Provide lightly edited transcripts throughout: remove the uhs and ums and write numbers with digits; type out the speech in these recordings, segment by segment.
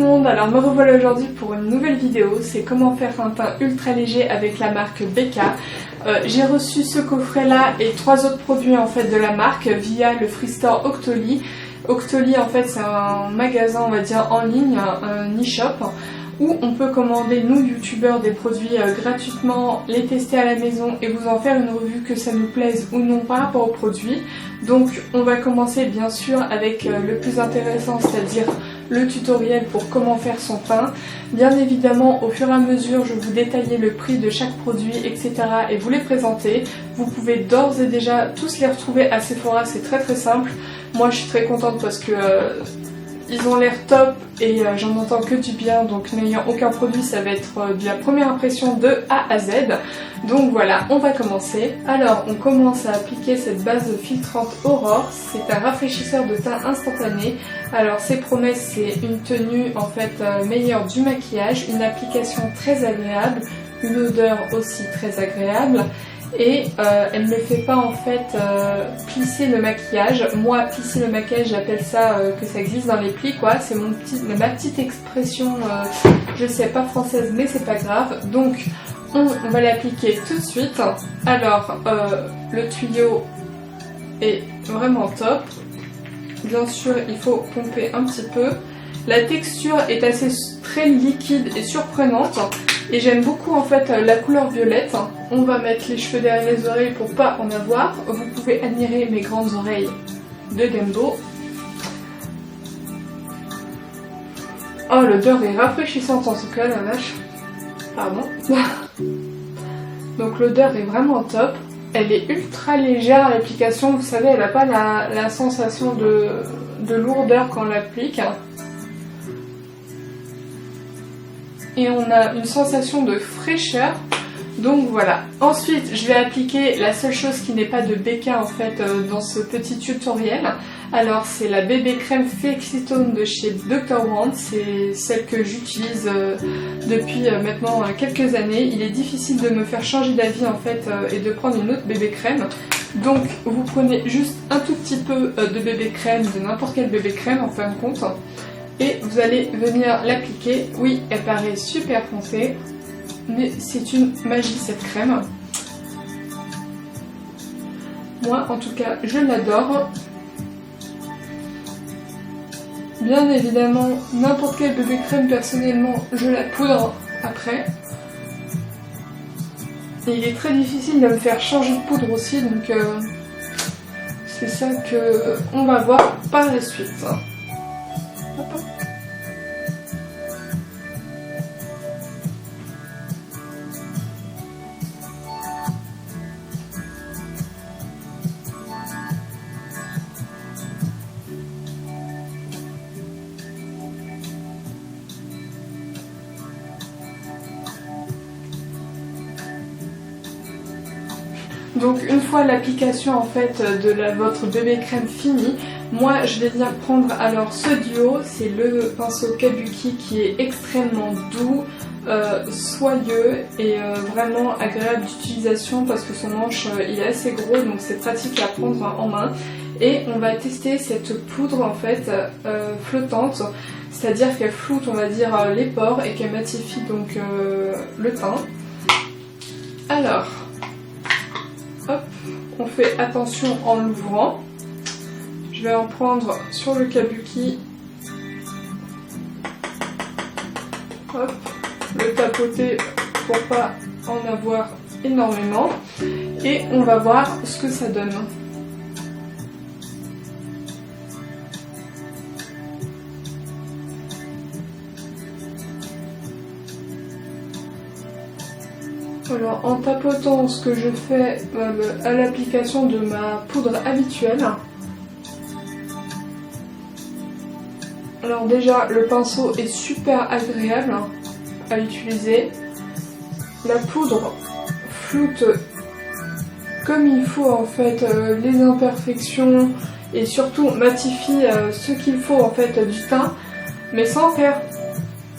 monde, alors me revoilà aujourd'hui pour une nouvelle vidéo, c'est comment faire un teint ultra léger avec la marque BK. J'ai reçu ce coffret là et 3 autres produits en fait de la marque via le free store Octoly. Octoly en fait c'est un magasin on va dire en ligne, un e-shop où on peut commander nous youtubeurs des produits gratuitement, les tester à la maison et vous en faire une revue que ça nous plaise ou non par rapport aux produits. Donc on va commencer bien sûr avec le plus intéressant, c'est-à-dire le tutoriel pour comment faire son teint. Bien évidemment au fur et à mesure je vous détailler le prix de chaque produit etc. et vous les présenter. Vous pouvez d'ores et déjà tous les retrouver à Sephora, c'est très simple. Moi je suis très contente parce que ils ont l'air top et j'en entends que du bien, donc n'ayant aucun produit ça va être de la première impression de A à Z. Donc voilà, on va commencer. Alors on commence à appliquer cette base filtrante Aurore, c'est un rafraîchisseur de teint instantané. Alors ses promesses c'est une tenue en fait meilleure du maquillage, une application très agréable, une odeur aussi très agréable. Et elle ne fait pas en fait plisser le maquillage. Moi plisser le maquillage j'appelle ça que ça glisse dans les plis quoi. C'est ma petite expression je sais pas française mais c'est pas grave. Donc on va l'appliquer tout de suite. Alors le tuyau est vraiment top. Bien sûr il faut pomper un petit peu. La texture est assez très liquide et surprenante. Et j'aime beaucoup en fait la couleur violette. On va mettre les cheveux derrière les oreilles pour pas en avoir. Vous pouvez admirer mes grandes oreilles de Gembo. Oh l'odeur est rafraîchissante en tout cas la vache. Pardon. Donc l'odeur est vraiment top. Elle est ultra légère à l'application. Vous savez elle n'a pas la sensation de lourdeur quand on l'applique. Et on a une sensation de fraîcheur, donc voilà. Ensuite je vais appliquer la seule chose qui n'est pas de BK en fait dans ce petit tutoriel. Alors c'est la bébé crème Flexitone de chez Dr. Wand, c'est celle que j'utilise depuis maintenant quelques années. Il est difficile de me faire changer d'avis en fait et de prendre une autre bébé crème. Donc vous prenez juste un tout petit peu de bébé crème, de n'importe quelle bébé crème en fin de compte. Et vous allez venir l'appliquer. Oui, elle paraît super foncée, mais c'est une magie cette crème. Moi, en tout cas, je l'adore. Bien évidemment, n'importe quelle bébé crème, personnellement, je la poudre après. Et il est très difficile de me faire changer de poudre aussi, donc c'est ça que on va voir par la suite. Donc une fois l'application en fait de votre bébé crème finie, moi je vais venir prendre alors ce duo, c'est le pinceau Kabuki qui est extrêmement doux, soyeux et vraiment agréable d'utilisation parce que son manche il est assez gros donc c'est pratique à prendre en main. Et on va tester cette poudre en fait flottante, c'est-à-dire qu'elle floute on va dire les pores et qu'elle matifie donc le teint. Alors hop, on fait attention en l'ouvrant. Je vais en prendre sur le Kabuki. Hop, le tapoter pour pas en avoir énormément. Et on va voir ce que ça donne. Alors en tapotant ce que je fais à l'application de ma poudre habituelle. Alors déjà le pinceau est super agréable à utiliser. La poudre floute comme il faut en fait les imperfections et surtout matifie ce qu'il faut en fait du teint mais sans faire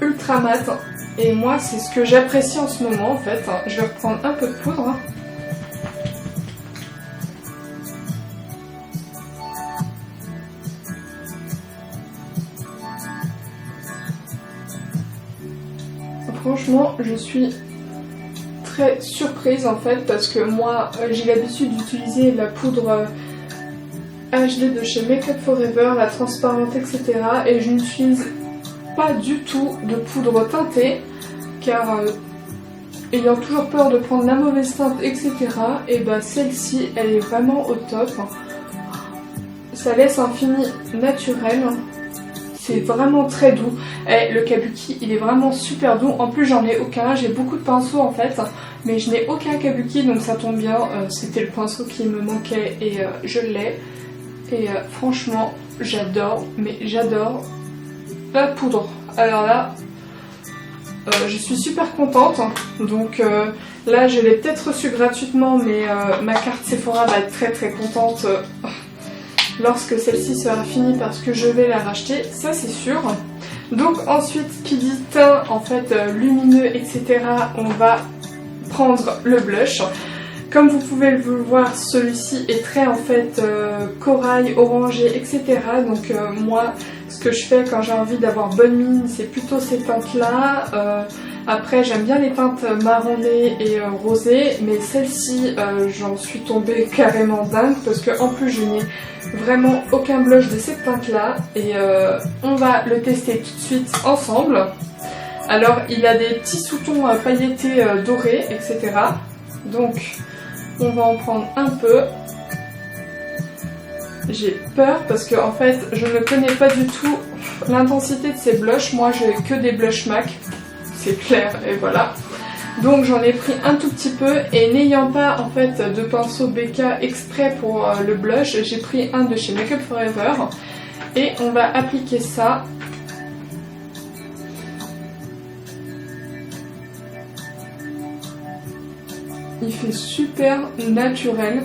ultra mat. Et moi c'est ce que j'apprécie en ce moment en fait. Je vais reprendre un peu de poudre. franchement je suis très surprise en fait parce que moi j'ai l'habitude d'utiliser la poudre HD de chez Make Up For Ever, la transparente etc. et je n'utilise pas du tout de poudre teintée car ayant toujours peur de prendre la mauvaise teinte etc. et bah celle-ci elle est vraiment au top. Ça laisse un fini naturel. C'est vraiment très doux. Et le kabuki il est vraiment super doux. En plus j'en ai aucun. J'ai beaucoup de pinceaux en fait. Mais je n'ai aucun kabuki donc ça tombe bien. C'était le pinceau qui me manquait et je l'ai. Et franchement j'adore. Mais j'adore la poudre. Alors là je suis super contente. Donc là je l'ai peut-être reçu gratuitement. Mais ma carte Sephora va être très très contente. Lorsque celle-ci sera finie parce que je vais la racheter, ça c'est sûr. Donc ensuite, qui dit teint en fait lumineux etc, on va prendre le blush. Comme vous pouvez le voir, celui-ci est très en fait corail, orangé etc. Donc moi, ce que je fais quand j'ai envie d'avoir bonne mine, c'est plutôt ces teintes-là. Après j'aime bien les teintes marronnées et rosées, mais celle-ci j'en suis tombée carrément dingue parce que en plus je n'ai vraiment aucun blush de cette teinte là et on va le tester tout de suite ensemble. Alors il a des petits sous-tons pailletés dorés etc. Donc on va en prendre un peu. J'ai peur parce que en fait je ne connais pas du tout l'intensité de ces blushs. Moi j'ai que des blushs MAC, c'est clair et voilà. Donc j'en ai pris un tout petit peu et n'ayant pas en fait de pinceau BK exprès pour le blush, j'ai pris un de chez Make Up For Ever et on va appliquer ça. Il fait super naturel.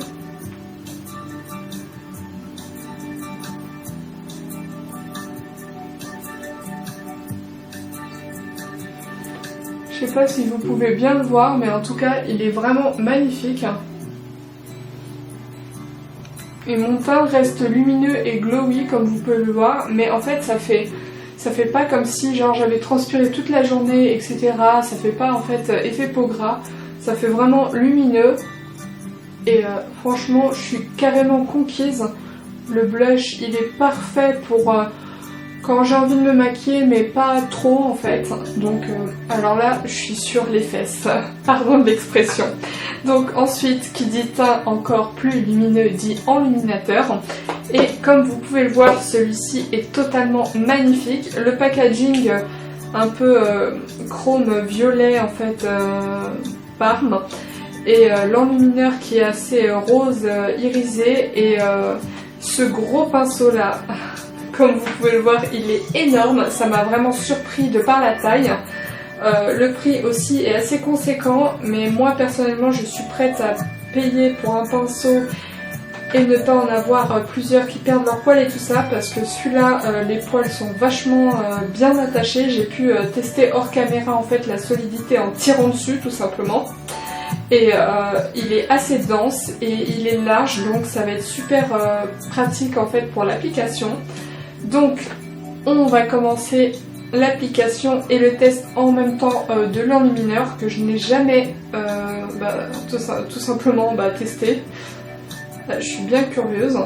Je sais pas si vous pouvez bien le voir, mais en tout cas, il est vraiment magnifique. Et mon teint reste lumineux et glowy, comme vous pouvez le voir, mais en fait, ça fait pas comme si genre j'avais transpiré toute la journée, etc. Ça fait pas en fait effet peau gras. Ça fait vraiment lumineux. Et franchement, je suis carrément conquise. Le blush, il est parfait pour quand j'ai envie de me maquiller, mais pas trop en fait. Donc alors là, je suis sur les fesses. Pardon de l'expression. Donc ensuite, qui dit teint encore plus lumineux, dit enluminateur. Et comme vous pouvez le voir, celui-ci est totalement magnifique. Le packaging un peu chrome violet en fait, Parme. Et l'enlumineur qui est assez rose irisé. Et ce gros pinceau là... Comme vous pouvez le voir, il est énorme, ça m'a vraiment surpris de par la taille. Le prix aussi est assez conséquent, mais moi personnellement je suis prête à payer pour un pinceau et ne pas en avoir plusieurs qui perdent leurs poils et tout ça, parce que celui-là, les poils sont vachement bien attachés. J'ai pu tester hors caméra en fait la solidité en tirant dessus tout simplement. Et il est assez dense et il est large, donc ça va être super pratique en fait pour l'application. Donc on va commencer l'application et le test en même temps de l'enlumineur que je n'ai jamais tout simplement testé. Je suis bien curieuse.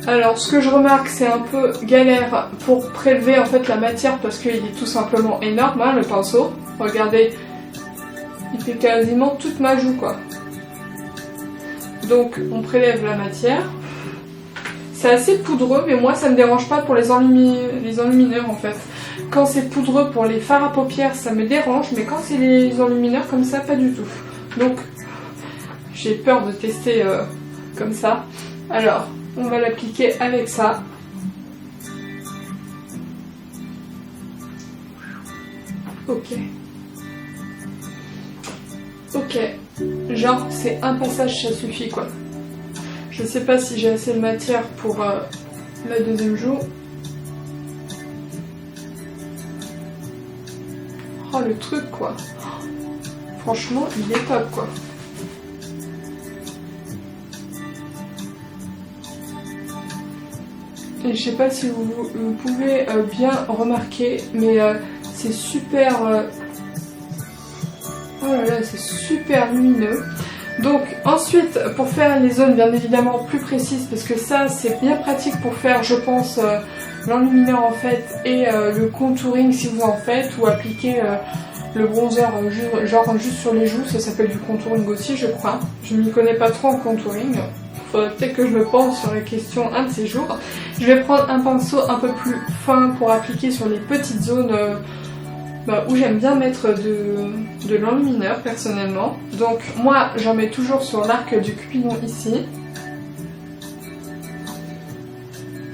Alors ce que je remarque, c'est un peu galère pour prélever en fait la matière parce qu'il est tout simplement énorme hein, le pinceau. Regardez, il fait quasiment toute ma joue quoi. Donc on prélève la matière. C'est assez poudreux, mais moi ça me dérange pas pour les enlumineurs en fait. Quand c'est poudreux pour les fards à paupières, ça me dérange, mais quand c'est les enlumineurs comme ça, pas du tout. Donc j'ai peur de tester comme ça. Alors, on va l'appliquer avec ça. Ok. Ok. Genre, c'est un passage, ça suffit quoi. Je sais pas si j'ai assez de matière pour la deuxième joue. Oh le truc quoi. Franchement il est top quoi. Et je sais pas si vous pouvez bien remarquer, mais c'est super Oh là là, c'est super lumineux. Donc ensuite, pour faire les zones bien évidemment plus précises, parce que ça c'est bien pratique pour faire, je pense, l'enlumineur en fait et le contouring si vous en faites, ou appliquer le bronzer genre juste sur les joues, ça s'appelle du contouring aussi je crois. Je m'y connais pas trop en contouring, faudrait peut-être que je me penche sur la question un de ces jours. Je vais prendre un pinceau un peu plus fin pour appliquer sur les petites zones où j'aime bien mettre de l'enlumineur personnellement. Donc moi j'en mets toujours sur l'arc du cupidon ici.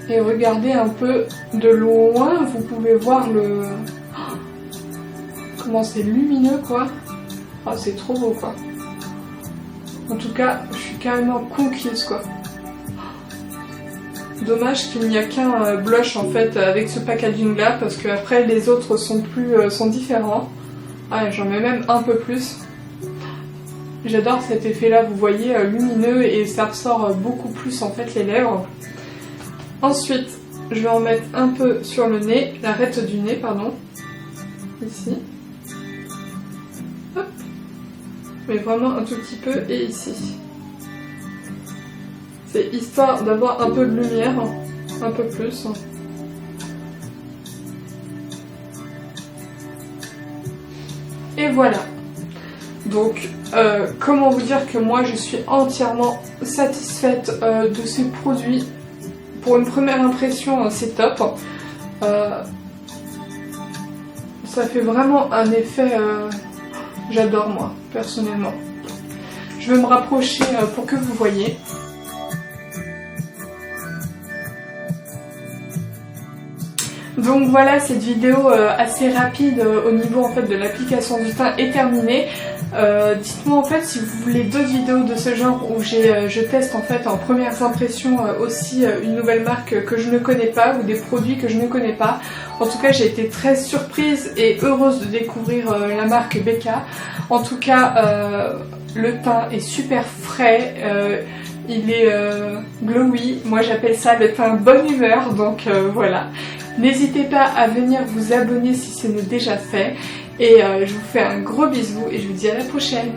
Et regardez un peu de loin, vous pouvez voir le... comment c'est lumineux quoi. Oh, c'est trop beau quoi. En tout cas, je suis carrément conquise quoi. Dommage qu'il n'y a qu'un blush en fait avec ce packaging là, parce que après les autres sont différents. Ah, j'en mets même un peu plus. J'adore cet effet là, vous voyez, lumineux, et ça ressort beaucoup plus en fait les lèvres. Ensuite, je vais en mettre un peu sur le nez, l'arête du nez pardon, ici. Hop. Mais vraiment un tout petit peu, et ici. C'est histoire d'avoir un peu de lumière, un peu plus. Et voilà. Donc, comment vous dire que moi je suis entièrement satisfaite de ces produits. Pour une première impression, c'est top. Ça fait vraiment un effet... j'adore moi, personnellement. Je vais me rapprocher pour que vous voyez. Donc voilà, cette vidéo assez rapide au niveau en fait de l'application du teint est terminée. Dites-moi en fait si vous voulez d'autres vidéos de ce genre où je teste en fait en premières impressions aussi une nouvelle marque que je ne connais pas, ou des produits que je ne connais pas. En tout cas, j'ai été très surprise et heureuse de découvrir la marque Becca. En tout cas, le teint est super frais. Il est glowy, moi j'appelle ça le teint bonne humeur, donc voilà. N'hésitez pas à venir vous abonner si ce n'est déjà fait, et je vous fais un gros bisou et je vous dis à la prochaine.